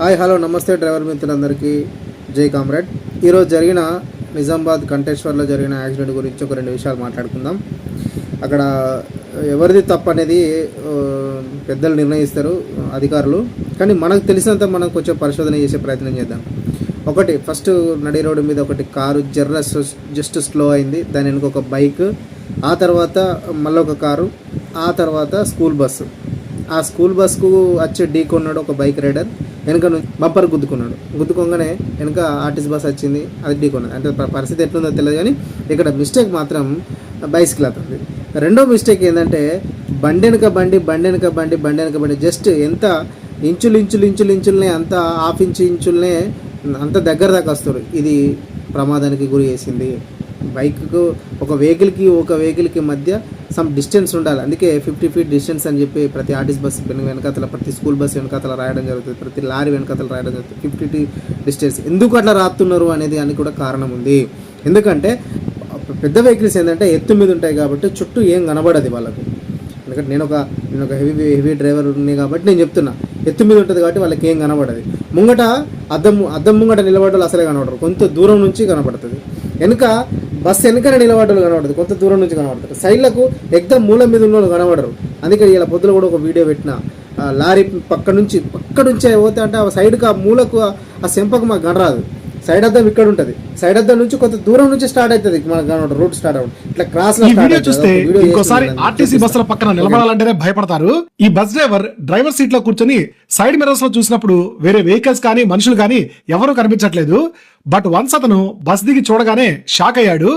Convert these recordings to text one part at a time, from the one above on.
Hi hello నమస్తే driver మిత్రులందరికీ జై కామ్రేడ్. ఈరోజు జరిగిన నిజామాబాద్ కంటేశ్వర్లో జరిగిన యాక్సిడెంట్ గురించి ఒక 2 విషయాలు మాట్లాడుకుందాం. అక్కడ ఎవరిది తప్పు అనేది పెద్దలు నిర్ణయిస్తారు, అధికారులు. కానీ మనకు తెలిసినంత మనం కొంచెం పరిశోధన చేసే ప్రయత్నం చేద్దాం. ఒకటి, ఫస్ట్ నడి రోడ్డు మీద ఒకటి కారు జస్ట్ స్లో అయింది, దాని వెనుక ఒక బైక్, ఆ తర్వాత మళ్ళీ ఒక కారు, ఆ తర్వాత స్కూల్ బస్సు. ఆ స్కూల్ బస్కు వచ్చి ఢీకొన్నాడు ఒక బైక్ రైడర్, వెనక నుంచి బంపర్ గుద్దుకోగానే వెనక ఆర్టీసీ బస్ వచ్చింది, అది ఢీకొన్నది. అంటే పరిస్థితి ఎట్లుందో తెలియదు, కానీ ఇక్కడ మిస్టేక్ మాత్రం బైసికల్ అవుతుంది. రెండో మిస్టేక్ ఏంటంటే బండి వెనక బండి జస్ట్ ఎంత ఇంచులనే అంత హాఫ్ ఇంచులనే అంత దగ్గర దాకా వస్తారు. ఇది ప్రమాదానికి గురి చేసింది. బైక్కు ఒక వెహికల్కి మధ్య సమ్ డిస్టెన్స్ ఉండాలి. అందుకే 50 feet డిస్టెన్స్ అని చెప్పి ప్రతి ఆర్టీసీ బస్సు వెనకాతల, ప్రతి స్కూల్ బస్సు వెనకాతల రాయడం జరుగుతుంది, ప్రతి లారీ వెనకాతల రాయడం జరుగుతుంది 50 feet డిస్టెన్స్. ఎందుకు అట్లా రాస్తున్నారు అనేది అని కూడా కారణం ఉంది. ఎందుకంటే పెద్ద వెహికల్స్ ఏంటంటే ఎత్తు మీద ఉంటాయి కాబట్టి చుట్టూ ఏం కనబడదు వాళ్ళకు. ఎందుకంటే నేను ఒక హెవీ డ్రైవర్ ఉన్నాయి కాబట్టి నేను చెప్తున్నా, ఎత్తు మీద ఉంటుంది కాబట్టి వాళ్ళకి ఏం కనబడదు. ముంగట అద్దం ముంగట నిలబడ్డలు అసలే కనబడరు, కొంత దూరం నుంచి కనబడుతుంది. వెనుక బస్సు వెనకనే నిలబడ్డలు కనబడుతుంది, కొంత దూరం నుంచి కనబడుతుంది. సైడ్లకు ఎగ్దం మూల మీద ఉన్న వాళ్ళు కనబడరు. అందుకే ఇలా పొద్దున కూడా ఒక వీడియో పెట్టిన, లారీ పక్క నుంచి పోతే అంటే ఆ సైడ్కి ఆ మూలకు ఆ సెంపకు మాకు కనరాదు. సైడ్ అద్దం ఇక్కడ ఉంటుంది, సైడ్ అద్దం నుంచి కొంత దూరం నుంచి స్టార్ట్ అవుతుంది మనకు రోడ్ స్టార్ట్ అవుతుంది. ఇట్లా క్రాస్ చూస్తే ఇంకోసారి ఆర్టీసీ బస్సుల పక్కన నిలబడాలంటేనే భయపడతారు. ఈ బస్ డ్రైవర్ సీట్ లో కూర్చొని సైడ్ మిర్రర్స్ లో చూసినప్పుడు వేరే వెహికల్స్ కానీ మనుషులు కానీ ఎవరూ కనిపించట్లేదు. బట్ వన్స్ అతను బస్ దిగి చూడగానే షాక్ అయ్యాడు.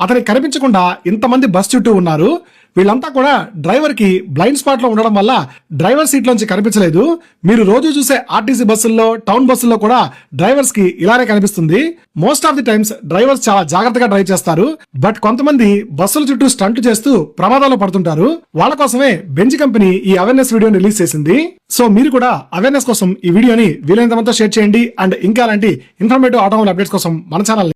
అతనికి కనిపించకుండా ఇంతమంది బస్ చుట్టూ ఉన్నారు. వీళ్ళంతా కూడా డ్రైవర్ కి బ్లైండ్ స్పాట్ లో ఉండడం వల్ల డ్రైవర్ సీట్ లోంచి కనిపించలేదు. మీరు రోజు చూసే ఆర్టీసీ బస్సుల్లో, టౌన్ బస్సుల్లో కూడా డ్రైవర్స్ కి ఇలానే కనిపిస్తుంది. Most of the times drivers చాలా జాగ్రత్తగా డ్రైవ్ చేస్తారు. బట్ కొంతమంది బస్సుల చుట్టూ స్టంట్ చేస్తూ ప్రమాదాల్లో పడుతుంటారు. వాళ్ళ కోసమే బెంజ్ కంపెనీ ఈ అవేర్నెస్ వీడియోని రిలీజ్ చేసింది. సో మీరు కూడా అవేర్నెస్ కోసం ఈ వీడియోని వీలైనంత షేర్ చేయండి. అండ్ ఇంకా అలాంటి ఇన్ఫర్మేటివ్ ఆటోమొబైల్ అప్డేట్స్ కోసం మన ఛానల్